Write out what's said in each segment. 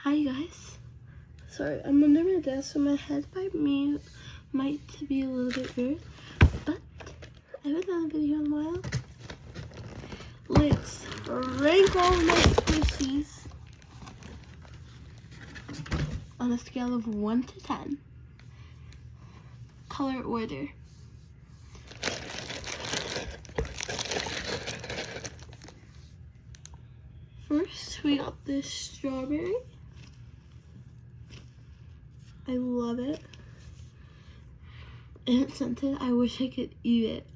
Hi guys. Sorry, I'm under my desk, so my head might be a little bit weird, but I haven't done a video in a while. Let's rank all my squishies on a scale of 1 to 10. Color order. First, we got this strawberry. I love it. And it's scented. I wish I could eat it.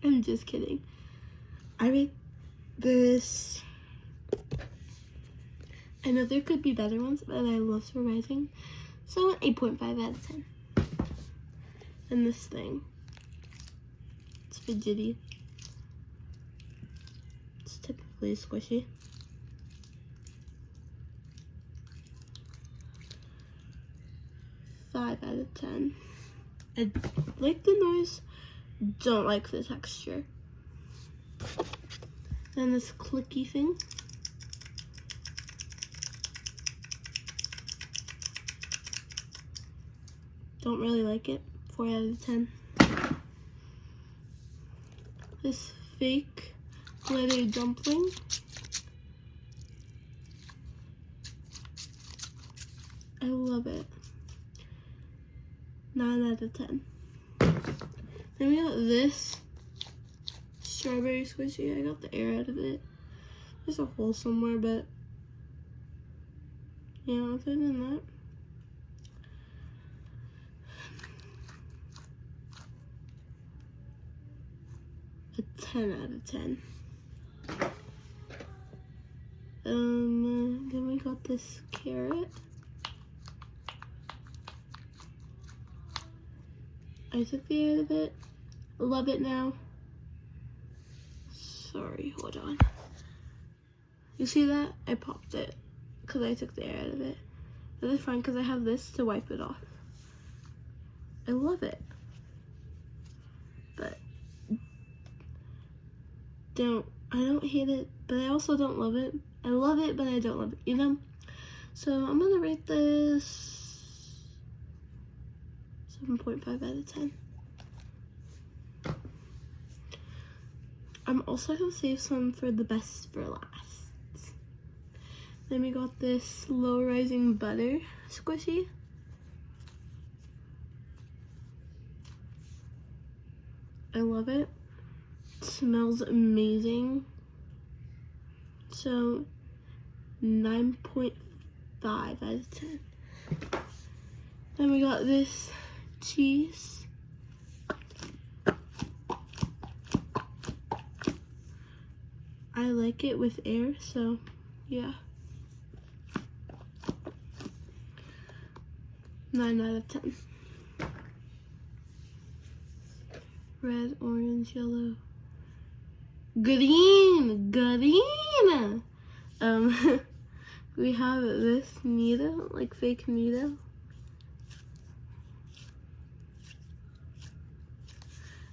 I'm just kidding. I rate this. I know there could be better ones, but I love Surprising. So an 8.5 out of 10. And this thing. It's fidgety. It's typically squishy. Five out of 10. I like the noise, don't like the texture. Then this clicky thing. Don't really like it. 4 out of 10. This fake glitter dumpling. I love it. 9 out of 10. Then we got this strawberry squishy. I got the air out of it. There's a hole somewhere, but yeah, other than that. A 10 out of 10. Then we got this carrot. I took the air out of it. Love it now. Sorry, hold on. You see that? I popped it because I took the air out of it. But it's fine because I have this to wipe it off. I love it. But I don't hate it, but I also don't love it. I love it, but I don't love it, you know? So I'm gonna rate this 7.5 out of 10. I'm also gonna save some for the best for last. Then we got this slow rising butter squishy. I love it. It smells amazing. So 9.5 out of 10. Then we got this cheese. I like it with air, so yeah. 9 out of 10. Red, orange, yellow, green. We have this needle, like fake needle.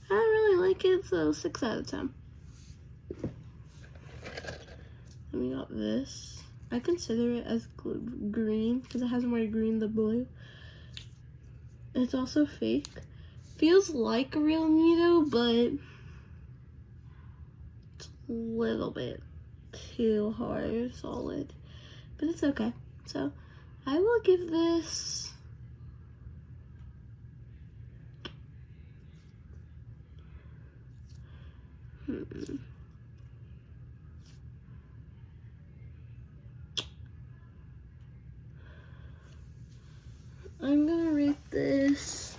I don't really like it, so 6 out of 10. And we got this. I consider it as green because it has more green than blue. It's also fake. Feels like a real needle, but it's a little bit too hard, solid. But it's okay. So I will give this I'm gonna rate this.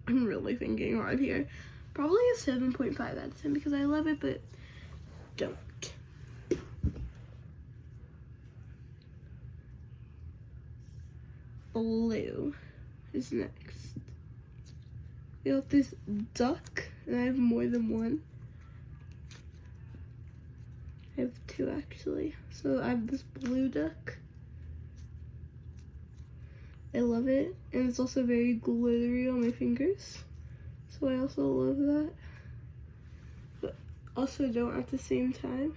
I'm really thinking hard here. Probably a 7.5 out of 10 because I love it, but don't. Blue is next. We got this duck, and I have more than one. I have 2 actually. So I have this blue duck. I love it, and it's also very glittery on my fingers. So I also love that. But also don't at the same time.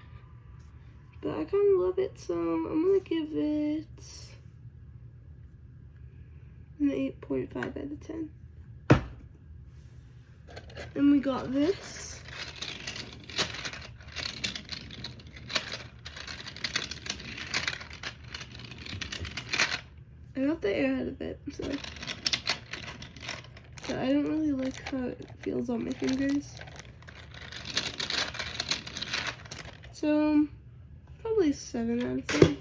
But I kind of love it, so I'm gonna give it an 8.5 out of 10. Then we got this. I got the air out of it, so I don't really like how it feels on my fingers. So probably 7 out of 10.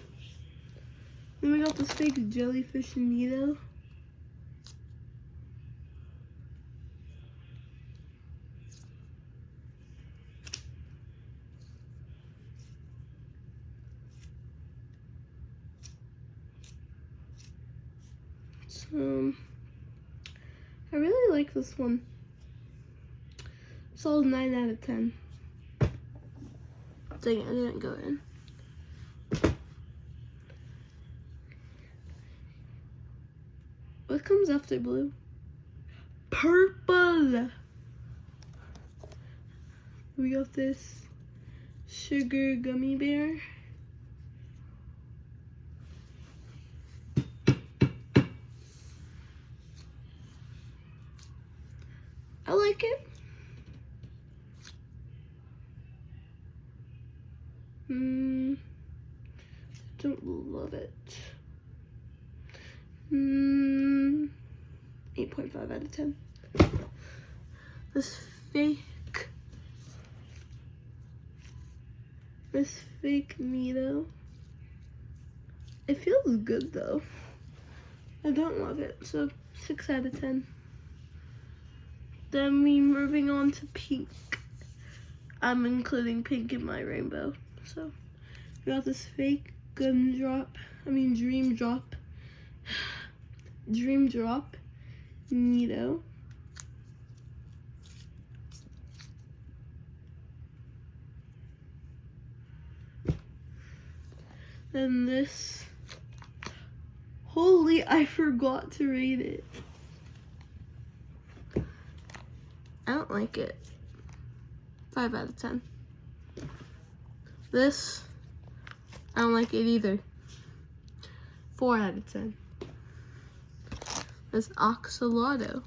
Then we got this fake jellyfish Nito. So I really like this one. Solid 9 out of 10. Dang it, I didn't go in. What comes after blue? Purple! We got this sugar gummy bear. I like it. Don't love it. 8.5 out of 10. This fake Nito. It feels good though. I don't love it, so 6 out of 10. Then we moving on to pink. I'm including pink in my rainbow. So we got this fake Dream Drop Nito. Then this, holy, I forgot to rate it. I don't like it. 5 out of 10. This, I don't like it either. 4 out of 10. This Axolotl.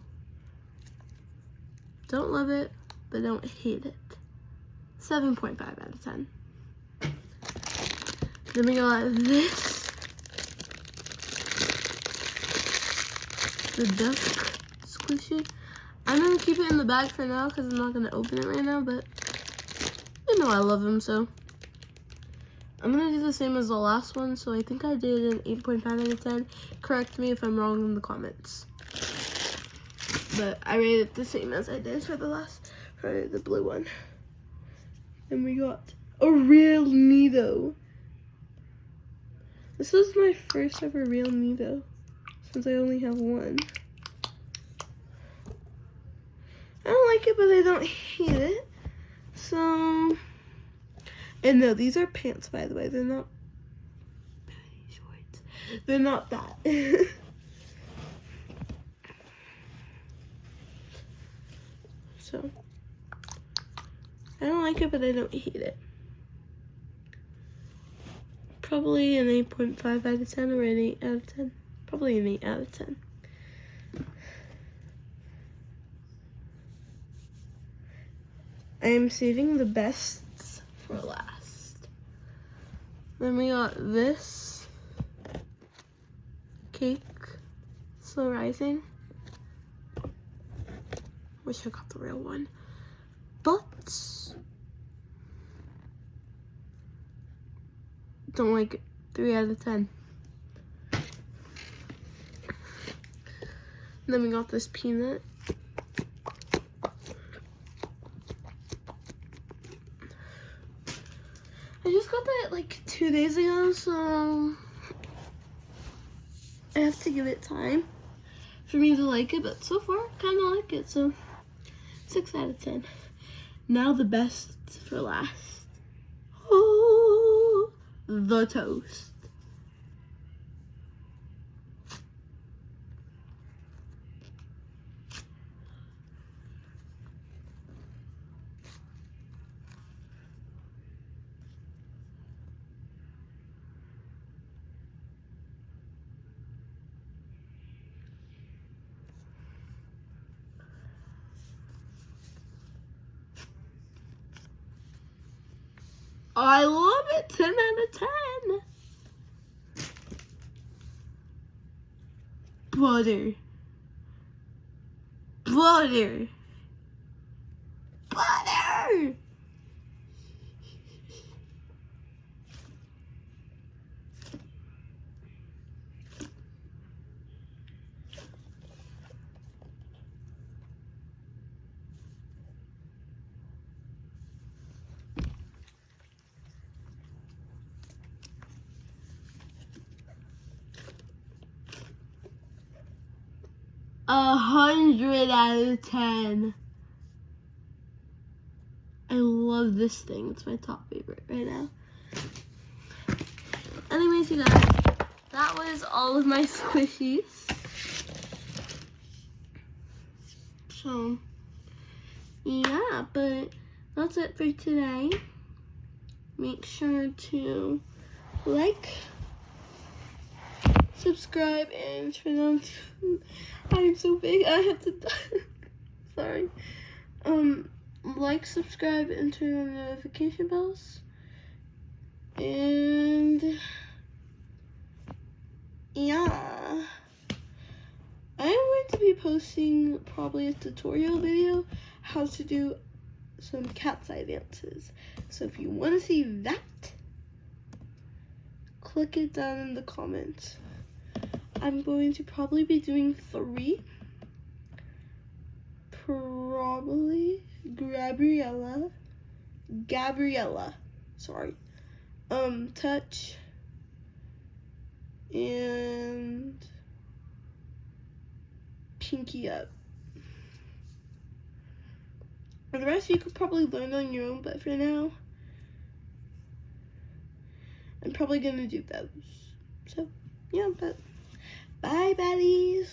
Don't love it, but don't hate it. 7.5 out of 10. Then we got this. The duck squishy. I'm gonna keep it in the bag for now because I'm not gonna open it right now, but you know I love them, so I'm gonna do the same as the last one. So I think I did an 8.5 out of 10. Correct me if I'm wrong in the comments. But I rated it the same as I did for the blue one. Then we got a real Nito. This was my first ever real Nito, since I only have one. I don't like it, but I don't hate it. So, and no, these are pants, by the way. They're not shorts. They're not that. So, I don't like it, but I don't hate it. Probably an 8.5 out of 10 or an 8 out of 10. Probably an 8 out of 10. I am saving the best for last. Then we got this cake, Slow Rising. Wish I got the real one. But don't like it. 3 out of 10. Then we got this peanut. I just got that like 2 days ago, so I have to give it time for me to like it, but so far I kind of like it, so 6 out of 10. Now the best for last. Oh, the toast. I love it. 10 out of 10. Butter. Butter. Butter. A 100 out of 10. I love this thing. It's my top favorite right now. Anyways, you guys, that was all of my squishies. So, yeah, but that's it for today. Make sure to like, subscribe, and turn on I'm so big, I have to sorry. Like, subscribe, and turn on notification bells. And yeah, I'm going to be posting probably a tutorial video how to do some cat's eye dances. So if you want to see that, click it down in the comments. I'm going to probably be doing 3. Probably Gabriella, sorry. Touch, and Pinky Up. And the rest you could probably learn on your own, but for now, I'm probably gonna do those. So, yeah, but bye, baddies.